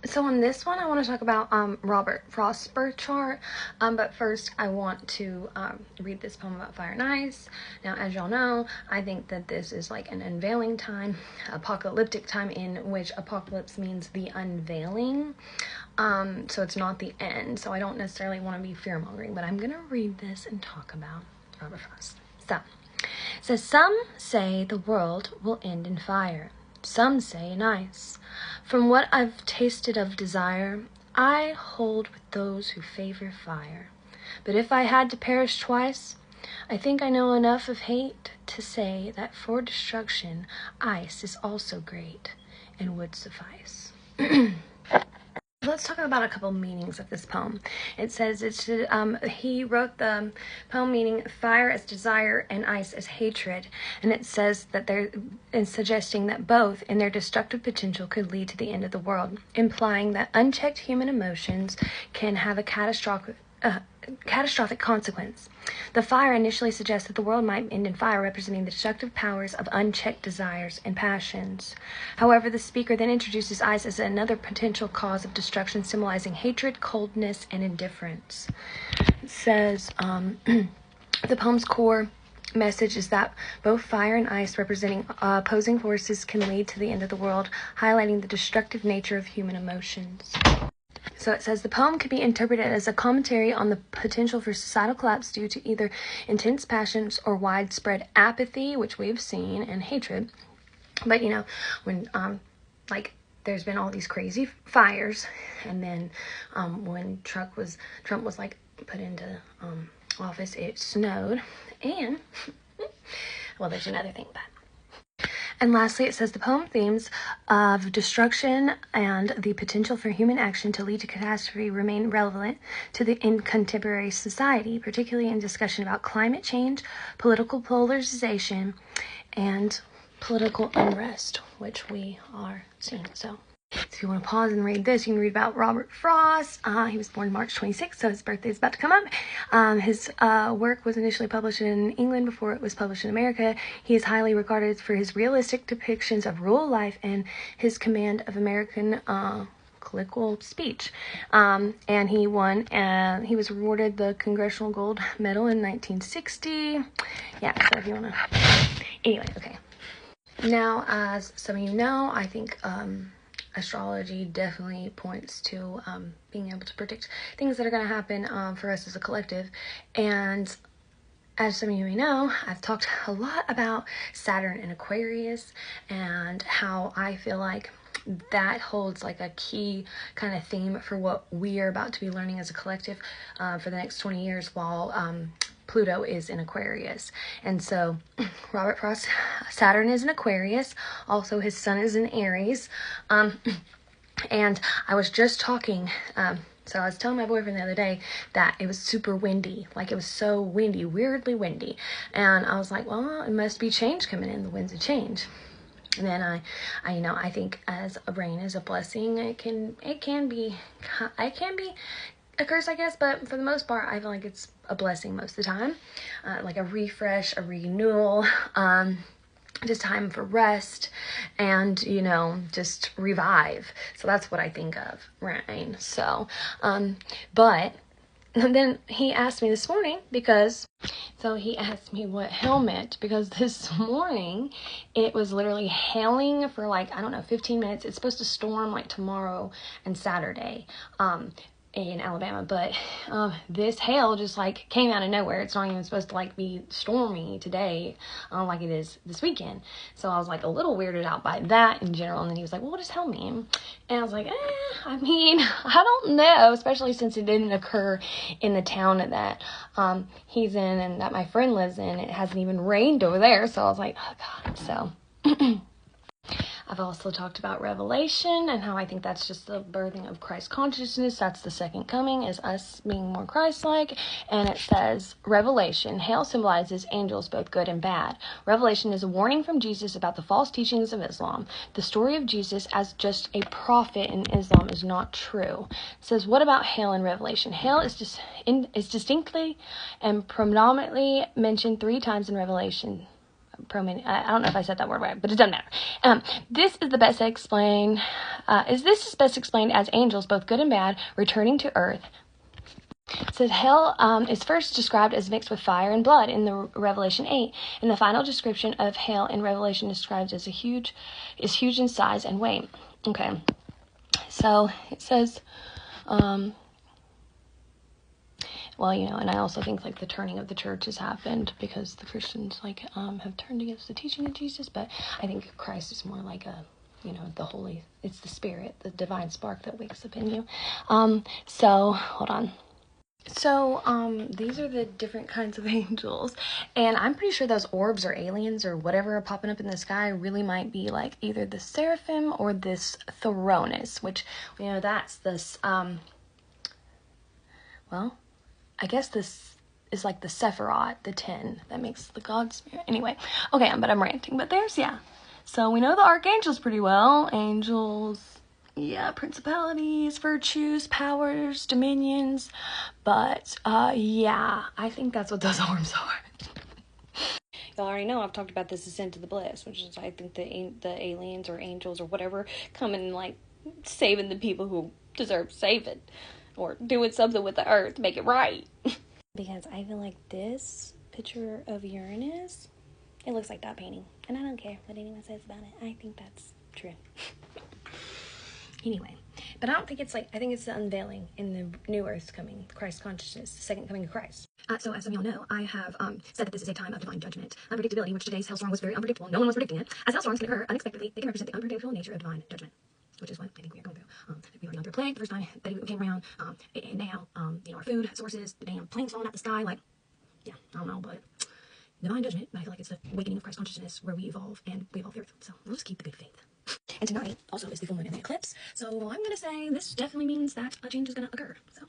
So on this one, I want to talk about Robert Frost's birth chart, but first I want to read this poem about fire and ice. Now, as y'all know, I think that this is like an unveiling time, apocalyptic time, in which apocalypse means the unveiling, so it's not the end. So I don't necessarily want to be fear-mongering, but I'm going to read this and talk about Robert Frost. So some say the world will end in fire. Some say in ice. From what I've tasted of desire, I hold with those who favor fire. But if I had to perish twice, I think I know enough of hate to say that for destruction, ice is also great and would suffice. Let's talk about a couple meanings of this poem. It says he wrote the poem meaning fire as desire and ice as hatred, and it says that they're suggesting that both in their destructive potential could lead to the end of the world, implying that unchecked human emotions can have a catastrophic consequence. The fire initially suggests that the world might end in fire, representing the destructive powers of unchecked desires and passions. However, the speaker then introduces ice as another potential cause of destruction, symbolizing hatred, coldness, and indifference. It says the poem's core message is that both fire and ice, representing opposing forces, can lead to the end of the world, highlighting the destructive nature of human emotions. So it says the poem could be interpreted as a commentary on the potential for societal collapse due to either intense passions or widespread apathy, which we've seen, and hatred. But when there's been all these crazy fires, and then when Trump was like put into office, it snowed, and well, there's another thing about it. And lastly, it says the poem themes of destruction and the potential for human action to lead to catastrophe remain relevant in contemporary society, particularly in discussion about climate change, political polarization, and political unrest, which we are seeing. So if you want to pause and read this, you can read about Robert Frost. He was born March 26th, so his birthday is about to come up. His work was initially published in England before it was published in America. He is highly regarded for his realistic depictions of rural life and his command of American colloquial speech. And he was awarded the Congressional Gold Medal in 1960. Yeah, so if you want to... Anyway, okay. Now, as some of you know, I think... astrology definitely points to being able to predict things that are going to happen for us as a collective. And as some of you may know, I've talked a lot about Saturn and Aquarius and how I feel like that holds like a key kind of theme for what we are about to be learning as a collective for the next 20 years while Pluto is in Aquarius. And so Robert Frost, Saturn is in Aquarius. Also, his sun is in Aries. And I was just talking, so I was telling my boyfriend the other day that it was super windy. Like, it was so windy, weirdly windy. And I was like, well, it must be change coming in. The winds of change. And then I think as rain is a blessing, it can be a curse, I guess, but for the most part, I feel like it's a blessing most of the time. Like a refresh, a renewal, just time for rest, and, just revive. So that's what I think of rain. So, but then he asked me this morning he asked me what hail meant, because this morning it was literally hailing for 15 minutes. It's supposed to storm tomorrow and Saturday in Alabama, but this hail just came out of nowhere. It's not even supposed to be stormy today like it is this weekend. So I was a little weirded out by that in general. And then he was like, well, what does hell mean? And I was like, I don't know, especially since it didn't occur in the town that he's in and that my friend lives in. It hasn't even rained over there. So I was like, oh God. So I've also talked about Revelation and how I think that's just the birthing of Christ consciousness. That's the second coming, is us being more Christ-like. And it says, Revelation, hail symbolizes angels, both good and bad. Revelation is a warning from Jesus about the false teachings of Islam. The story of Jesus as just a prophet in Islam is not true. It says, what about hail in Revelation? Hail is distinctly and predominantly mentioned 3 times in Revelation. I don't know if I said that word right, but it doesn't matter. This is best explained as angels, both good and bad, returning to earth. It says hell is first described as mixed with fire and blood in the Revelation 8. And the final description of hell in Revelation describes as huge in size and weight. Okay, so it says, well, and I also think like the turning of the church has happened because the Christians have turned against the teaching of Jesus. But I think Christ is more like it's the Spirit, the divine spark that wakes up in you. So hold on. So, these are the different kinds of angels, and I'm pretty sure those orbs or aliens or whatever are popping up in the sky really might be like either the seraphim or this Thronus, which, that's this, well, I guess this is like the Sephiroth, the 10, that makes the God Spirit. Anyway, okay, but I'm ranting, but so we know the archangels pretty well. Angels, yeah, principalities, virtues, powers, dominions, but I think that's what those orbs are. Y'all already know I've talked about this ascent to the bliss, which is I think the aliens or angels or whatever coming and like saving the people who deserve saving, or doing something with the earth to make it right. Because I feel like this picture of Uranus, it looks like that painting, and I don't care what anyone says about it. I think that's true. Anyway, but I don't think I think it's the unveiling in the new earth's coming, Christ consciousness, the second coming of Christ. So as some of y'all know, I have said that this is a time of divine judgment, unpredictability, which today's hailstorm was very unpredictable. No one was predicting it. As hailstorms can occur unexpectedly, they can represent the unpredictable nature of divine judgment, which is what I think we are going through. We were going through a plague the first time that it came around, and now, our food sources, the damn planes falling out the sky, like, yeah, I don't know, but divine judgment, I feel like it's the awakening of Christ consciousness where we evolve, and we evolve the earth. So we'll just keep the good faith. And tonight also is the full moon and the eclipse, so I'm going to say this definitely means that a change is going to occur. So